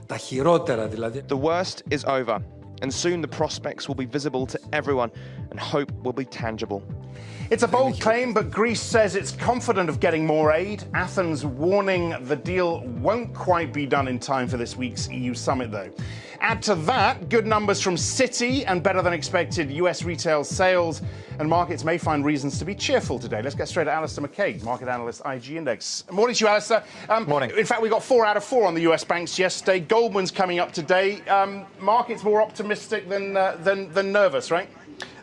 Τα χειρότερα δηλαδή. The worst is over, and soon the prospects will be visible to everyone, and hope will be tangible. It's a bold claim, but Greece says it's confident of getting more aid. Athens warning the deal won't quite be done in time for this week's EU summit, though. Add to that good numbers from Citi and better than expected US retail sales, and markets may find reasons to be cheerful today. Let's get straight to Alistair McCaig, market analyst, IG Index. Morning to you, Alistair. Morning. In fact, we got 4 out of 4 on the US banks yesterday. Goldman's coming up today. Markets more optimistic than nervous, right?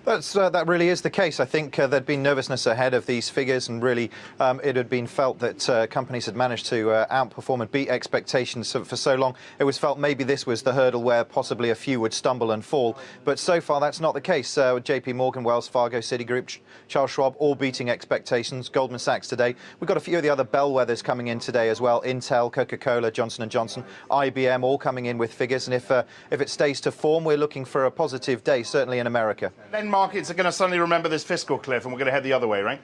That really is the case. I think there'd been nervousness ahead of these figures, and really it had been felt that companies had managed to outperform and beat expectations for so long. It was felt maybe this was the hurdle where possibly a few would stumble and fall. But so far, that's not the case. JP Morgan, Wells Fargo, Citigroup, Charles Schwab, all beating expectations. Goldman Sachs today. We've got a few of the other bellwethers coming in today as well. Intel, Coca-Cola, Johnson & Johnson, IBM, all coming in with figures. And if it stays to form, we're looking for a positive day, certainly in America. Then markets are going to suddenly remember this fiscal cliff and we're going to head the other way, right?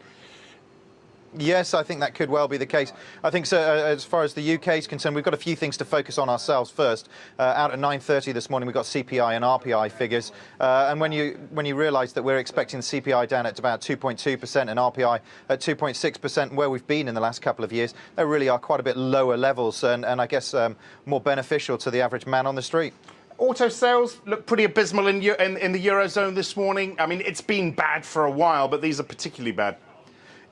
Yes, I think that could well be the case. I think so, as far as the UK is concerned, we've got a few things to focus on ourselves first. Out at 9:30 this morning, we've got CPI and RPI figures. And when you realise that we're expecting CPI down at about 2.2% and RPI at 2.6%, where we've been in the last couple of years, they really are quite a bit lower levels and I guess more beneficial to the average man on the street. Auto sales look pretty abysmal in the Eurozone this morning. I mean, it's been bad for a while, but these are particularly bad.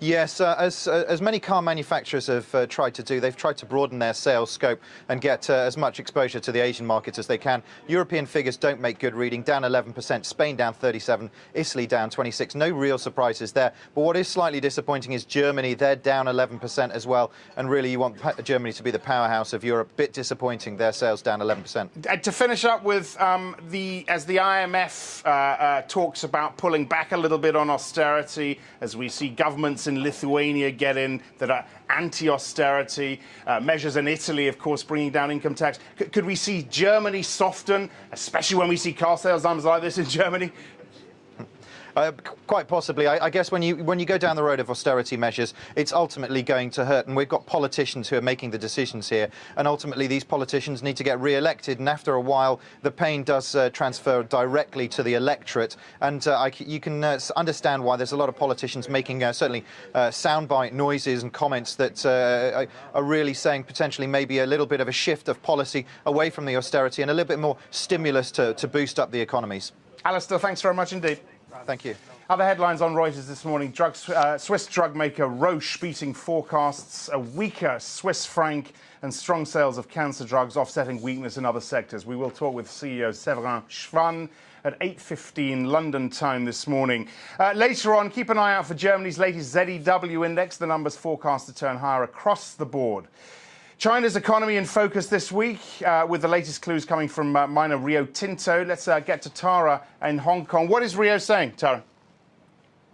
Yes, as many car manufacturers have tried to do, they've tried to broaden their sales scope and get as much exposure to the Asian markets as they can. European figures don't make good reading, down 11%, Spain down 37%, Italy down 26%. No real surprises there. But what is slightly disappointing is Germany. They're down 11% as well. And really, you want Germany to be the powerhouse of Europe. Bit disappointing, their sales down 11%. To finish up with, as the IMF talks about pulling back a little bit on austerity, as we see governments in Lithuania get in that are anti-austerity, measures in Italy, of course, bringing down income tax. Could we see Germany soften, especially when we see car sales numbers like this in Germany? Quite possibly. I guess when you go down the road of austerity measures, it's ultimately going to hurt. And we've got politicians who are making the decisions here. And ultimately, these politicians need to get re-elected. And after a while, the pain does transfer directly to the electorate. And you can understand why there's a lot of politicians making certainly soundbite noises and comments that are really saying potentially maybe a little bit of a shift of policy away from the austerity and a little bit more stimulus to boost up the economies. Alistair, thanks very much indeed. Thank you. Other headlines on Reuters this morning. Swiss drug maker Roche beating forecasts, a weaker Swiss franc and strong sales of cancer drugs offsetting weakness in other sectors. We will talk with CEO Severin Schwan at 8:15 London time this morning. Later on, keep an eye out for Germany's latest ZEW index. The numbers forecast to turn higher across the board. China's economy in focus this week, with the latest clues coming from miner Rio Tinto. Let's get to Tara in Hong Kong. What is Rio saying, Tara?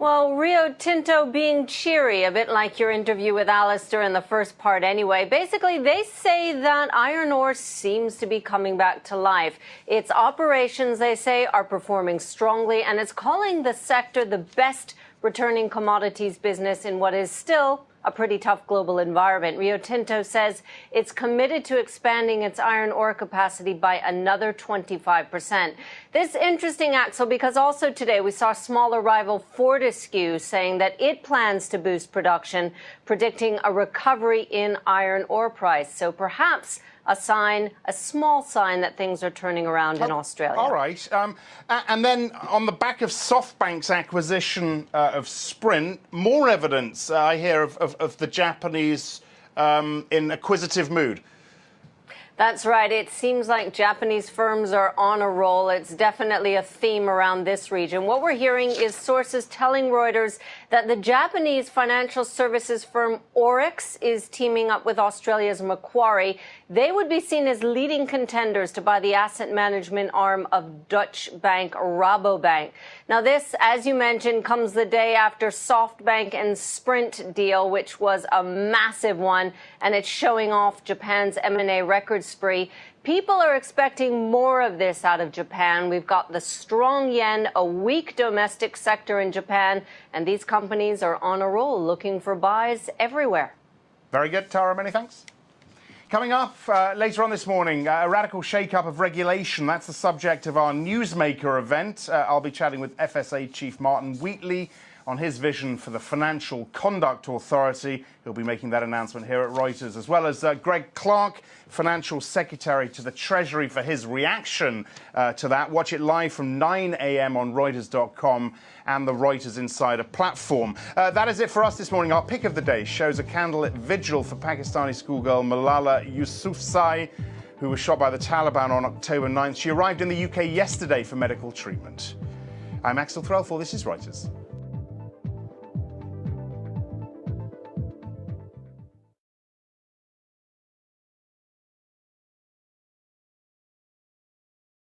Well, Rio Tinto being cheery, a bit like your interview with Alistair in the first part anyway. Basically, they say that iron ore seems to be coming back to life. Its operations, they say, are performing strongly, and it's calling the sector the best returning commodities business in what is still a pretty tough global environment. Rio Tinto says it's committed to expanding its iron ore capacity by another 25%. This interesting, Axel, because also today we saw smaller rival Fortescue saying that it plans to boost production, predicting a recovery in iron ore price. So perhaps a small sign that things are turning around in Australia. All right. And then on the back of SoftBank's acquisition of Sprint, more evidence, I hear, of the Japanese in acquisitive mood. That's right. It seems like Japanese firms are on a roll. It's definitely a theme around this region. What we're hearing is sources telling Reuters that the Japanese financial services firm Oryx is teaming up with Australia's Macquarie. They would be seen as leading contenders to buy the asset management arm of Dutch bank Rabobank. Now, this, as you mentioned, comes the day after SoftBank and Sprint deal, which was a massive one, and it's showing off Japan's M&A record spree. People are expecting more of this out of Japan. We've got the strong yen, a weak domestic sector in Japan, and these companies are on a roll looking for buys everywhere. Very good, Tara. Many thanks. Coming up later on this morning, a radical shake-up of regulation. That's the subject of our Newsmaker event. I'll be chatting with FSA Chief Martin Wheatley on his vision for the Financial Conduct Authority. He'll be making that announcement here at Reuters, as well as Greg Clark, Financial Secretary to the Treasury, for his reaction to that. Watch it live from 9 a.m. on Reuters.com and the Reuters Insider platform. That is it for us this morning. Our pick of the day shows a candlelit vigil for Pakistani schoolgirl Malala Yousafzai, who was shot by the Taliban on October 9th. She arrived in the UK yesterday for medical treatment. I'm Axel Threlfall. This is Reuters.